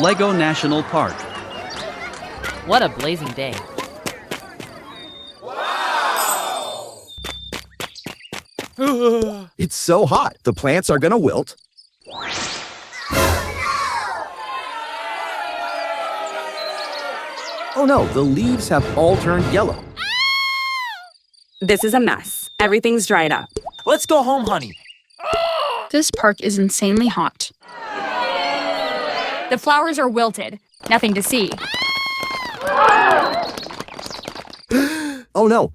Lego National Park. What a blazing day. It's so hot, the plants are gonna wilt. Oh no, the leaves have all turned yellow. This is a mess. Everything's dried up. Let's go home, honey. This park is insanely hot. The flowers are wilted. Nothing to see. Oh no,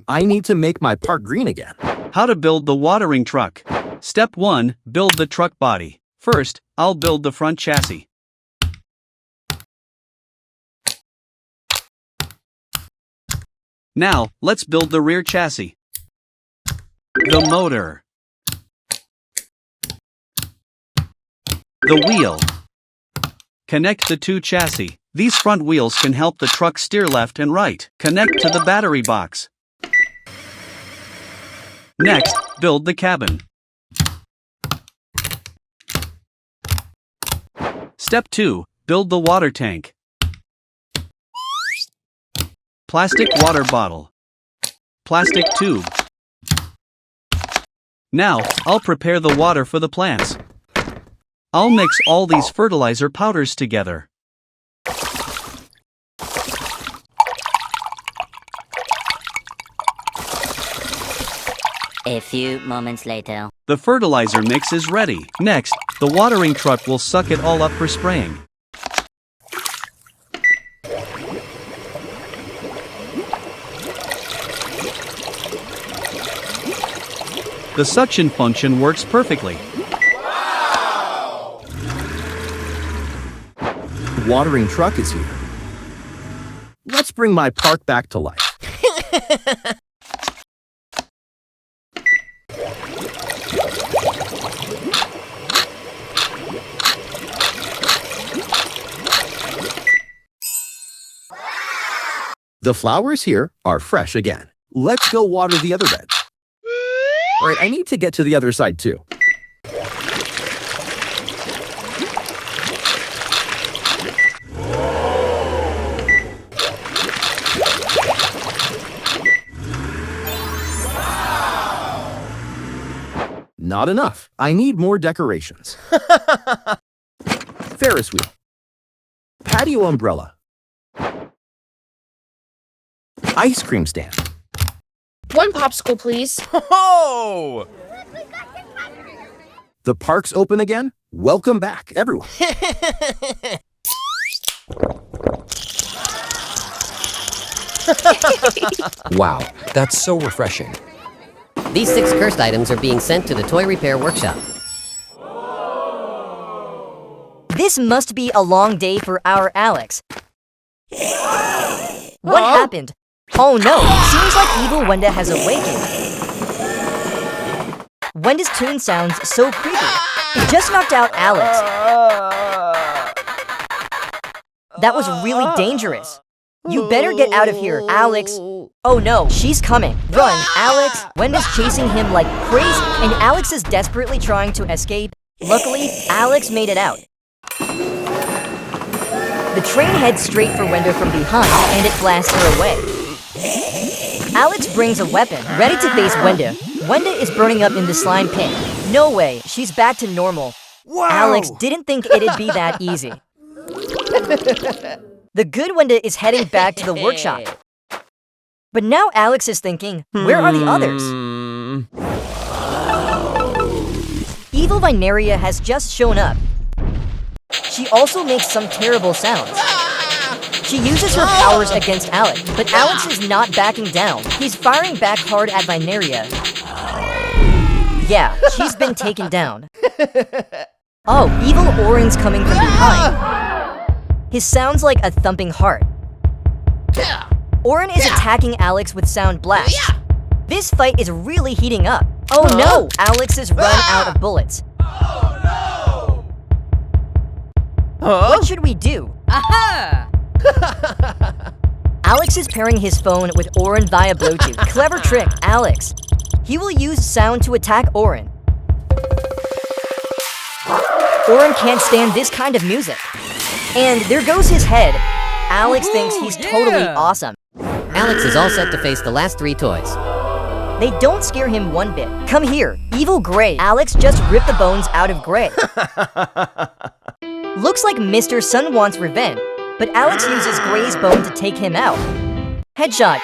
I need to make my park green again. How to build the watering truck. Step 1. Build the truck body. First, I'll build the front chassis. Now, let's build the rear chassis. The motor. The wheel. Connect the two chassis. These front wheels can help the truck steer left and right. Connect to the battery box. Next, build the cabin. Step 2. Build the water tank. Plastic water bottle. Plastic tube. Now, I'll prepare the water for the plants. I'll mix all these fertilizer powders together. A few moments later. The fertilizer mix is ready. Next, the watering truck will suck it all up for spraying. The suction function works perfectly. The watering truck is here. Let's bring my park back to life. The flowers here are fresh again. Let's go water the other beds. All right, I need to get to the other side too. Not enough. I need more decorations. Ferris wheel. Patio umbrella. Ice cream stand. One popsicle, please. Oh! The park's open again? Welcome back, everyone. Wow, that's so refreshing. These 6 cursed items are being sent to the toy repair workshop. This must be a long day for our Alex. What happened? Oh no, seems like evil Wenda has awakened. Wenda's tune sounds so creepy. It just knocked out Alex. That was really dangerous. You better get out of here, Alex. Oh no, she's coming. Run, Alex. Wenda's chasing him like crazy, and Alex is desperately trying to escape. Luckily, Alex made it out. The train heads straight for Wenda from behind, and it blasts her away. Alex brings a weapon, ready to face Wenda. Wenda is burning up in the slime pit. No way, she's back to normal. Wow. Alex didn't think it'd be that easy. The good Wenda is heading back to the workshop. But now Alex is thinking, where are the others? Evil Vineria has just shown up. She also makes some terrible sounds. She uses her powers against Alex, but Alex is not backing down. He's firing back hard at Vineria. Yeah, she's been taken down. Oh, evil Orin's coming from behind. His sounds like a thumping heart. Orin is attacking Alex with sound blasts. This fight is really heating up. Oh no, Alex has run out of bullets. What should we do? Aha! Alex is pairing his phone with Orin via Bluetooth. Clever trick, Alex. He will use sound to attack Orin. Orin can't stand this kind of music. And there goes his head. Alex thinks he's totally awesome. Alex is all set to face the last 3 toys. They don't scare him one bit. Come here, Evil Gray. Alex just ripped the bones out of Gray. Looks like Mr. Sun wants revenge, but Alex uses Gray's bone to take him out. Headshot.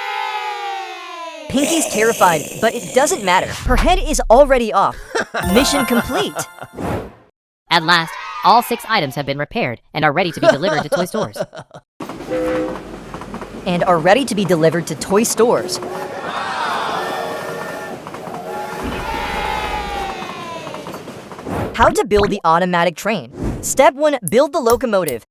Pinky's terrified, but it doesn't matter. Her head is already off. Mission complete. At last, all 6 items have been repaired and are ready to be delivered to toy stores. And are ready to be delivered to toy stores. How to build the automatic train. Step 1, build the locomotive.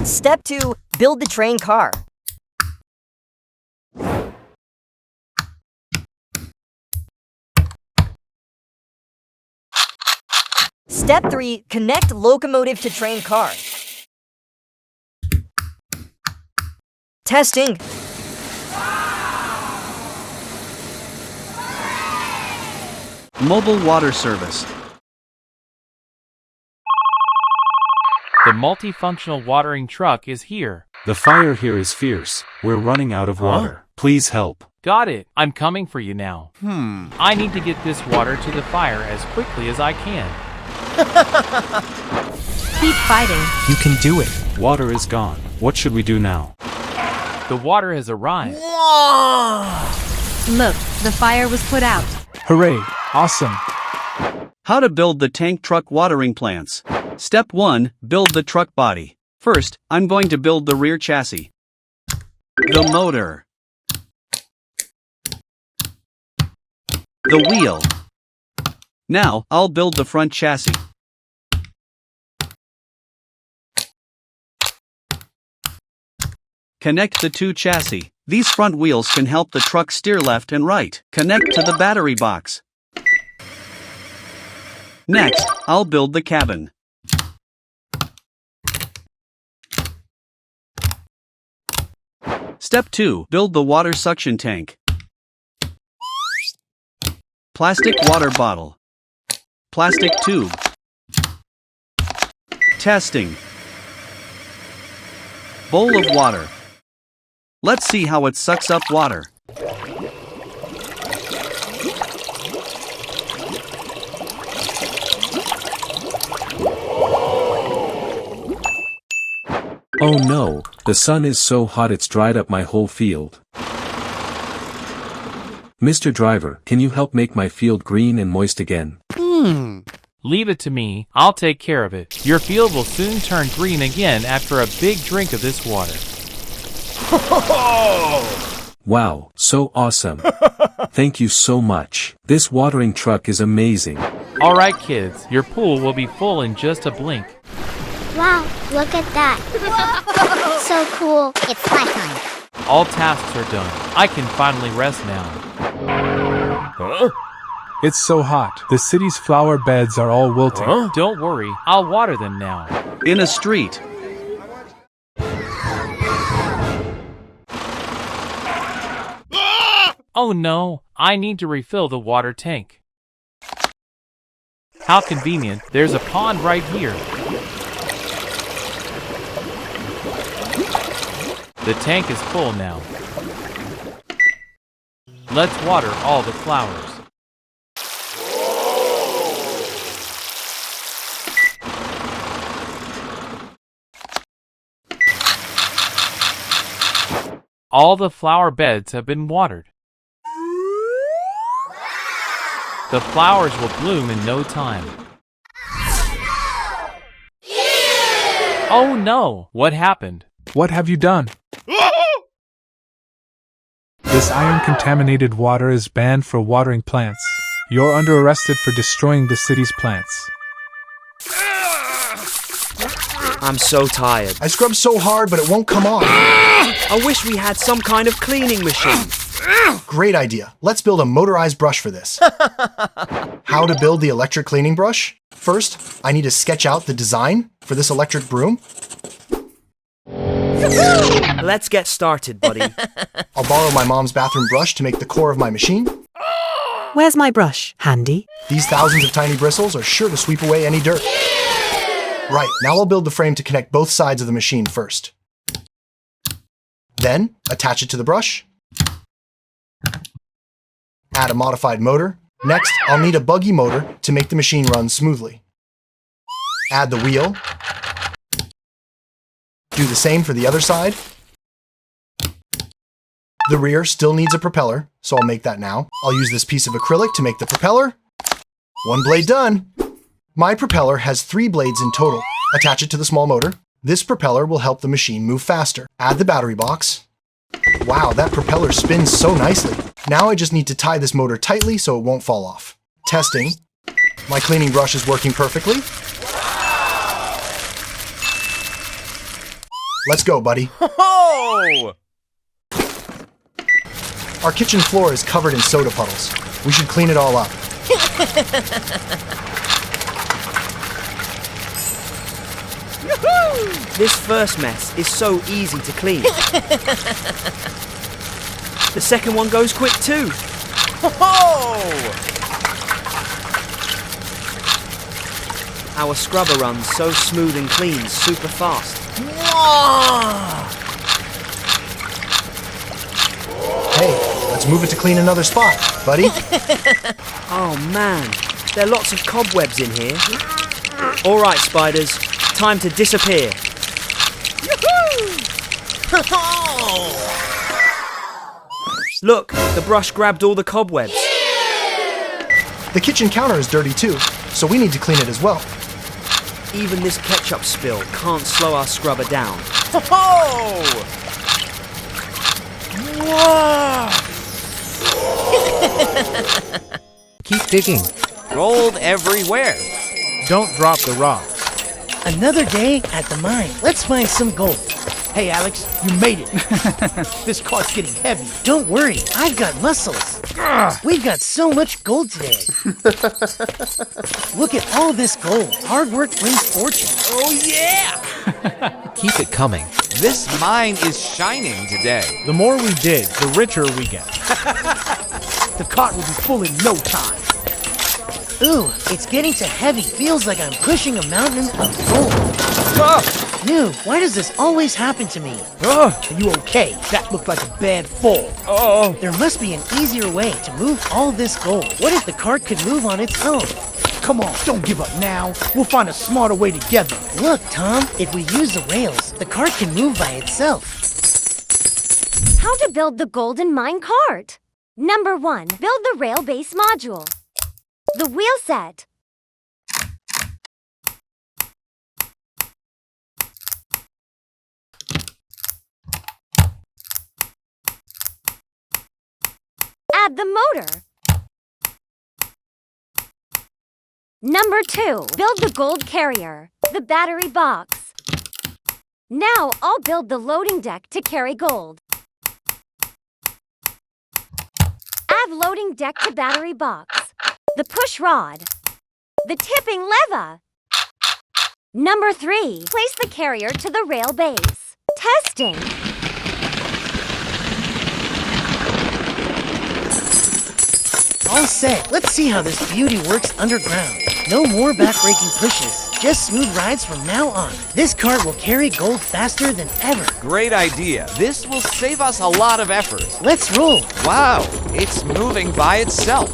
Step 2, build the train car. Step 3, connect locomotive to train car. Testing. Mobile water service. The multifunctional watering truck is here. The fire here is fierce. We're running out of water. Please help. Got it. I'm coming for you now. I need to get this water to the fire as quickly as I can. Keep fighting. You can do it. Water is gone. What should we do now? The water has arrived. Look, the fire was put out. Hooray! Awesome! How to build the tank truck watering plants. Step 1, build the truck body. First, I'm going to build the rear chassis. The motor. The wheel. Now, I'll build the front chassis. Connect the 2 chassis. These front wheels can help the truck steer left and right. Connect to the battery box. Next, I'll build the cabin. Step 2, build the water suction tank. Plastic water bottle. Plastic tube. Testing. Bowl of water. Let's see how it sucks up water. Oh no, the sun is so hot it's dried up my whole field. Mr. Driver, can you help make my field green and moist again? Leave it to me. I'll take care of it. Your field will soon turn green again after a big drink of this water. Wow, so awesome. Thank you so much. This watering truck is amazing. All right, kids, your pool will be full in just a blink. Wow, look at that. So cool. It's flat time. All tasks are done. I can finally rest now. Huh? It's so hot. The city's flower beds are all wilting. Don't worry, I'll water them now. In a street. Oh no, I need to refill the water tank. How convenient, there's a pond right here. The tank is full now. Let's water all the flowers. All the flower beds have been watered. The flowers will bloom in no time. Oh no! What happened? What have you done? This iron-contaminated water is banned for watering plants. You're under arrested for destroying the city's plants. I'm so tired. I scrubbed so hard, but it won't come off. I wish we had some kind of cleaning machine. Great idea. Let's build a motorized brush for this. How to build the electric cleaning brush? First, I need to sketch out the design for this electric broom. Let's get started, buddy. I'll borrow my mom's bathroom brush to make the core of my machine. Where's my brush? Handy? These thousands of tiny bristles are sure to sweep away any dirt. Right, now I'll build the frame to connect both sides of the machine first. Then, attach it to the brush. Add a modified motor. Next, I'll need a buggy motor to make the machine run smoothly. Add the wheel. Do the same for the other side. The rear still needs a propeller, so I'll make that now. I'll use this piece of acrylic to make the propeller. One blade done. My propeller has 3 blades in total. Attach it to the small motor. This propeller will help the machine move faster. Add the battery box. Wow, that propeller spins so nicely. Now I just need to tie this motor tightly so it won't fall off. Testing. My cleaning brush is working perfectly. Let's go, buddy. Oh! Our kitchen floor is covered in soda puddles. We should clean it all up. This first mess is so easy to clean. The second one goes quick too. Our scrubber runs so smooth and clean, super fast. Hey, let's move it to clean another spot, buddy. Oh man, there are lots of cobwebs in here. All right, spiders, time to disappear. Look, the brush grabbed all the cobwebs. The kitchen counter is dirty too, so we need to clean it as well. Even this ketchup spill can't slow our scrubber down. Keep digging. Gold everywhere. Don't drop the rocks. Another day at the mine. Let's find some gold. Hey, Alex, you made it. This cart's getting heavy. Don't worry, I've got muscles. We've got so much gold today. Look at all this gold. Hard work brings fortune. Oh, yeah! Keep it coming. This mine is shining today. The more we dig, the richer we get. The cart will be full in no time. Ooh, it's getting too heavy. Feels like I'm pushing a mountain of gold. New, why does this always happen to me? Are you okay? That looked like a bad fall. There must be an easier way to move all this gold. What if the cart could move on its own? Come on, don't give up now. We'll find a smarter way together. Look, Tom, if we use the rails, the cart can move by itself. How to build the golden mine cart. Number 1, build the rail base module. The wheel set. Add the motor. Number 2, build the gold carrier, the battery box. Now I'll build the loading deck to carry gold. Add loading deck to battery box, the push rod, the tipping lever. Number 3, place the carrier to the rail base. Testing. All set. Let's see how this beauty works underground. No more backbreaking pushes. Just smooth rides from now on. This cart will carry gold faster than ever. Great idea. This will save us a lot of effort. Let's roll. Wow, it's moving by itself.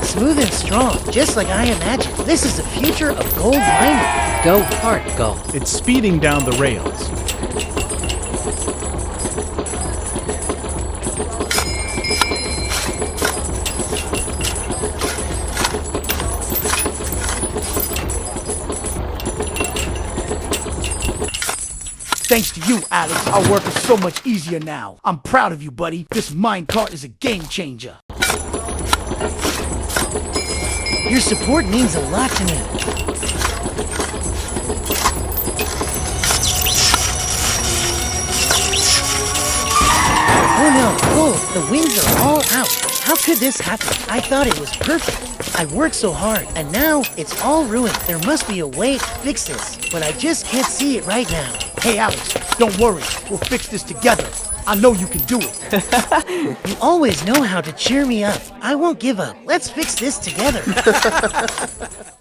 Smooth and strong, just like I imagined. This is the future of gold mining. Go hard, go. It's speeding down the rails. Thanks to you, Alex, our work is so much easier now. I'm proud of you, buddy. This mine cart is a game changer. Your support means a lot to me. Oh no, Cole, the wings are all out. How could this happen? I thought it was perfect. I worked so hard, and now it's all ruined. There must be a way to fix this, but I just can't see it right now. Hey, Alex, don't worry. We'll fix this together. I know you can do it. You always know how to cheer me up. I won't give up. Let's fix this together.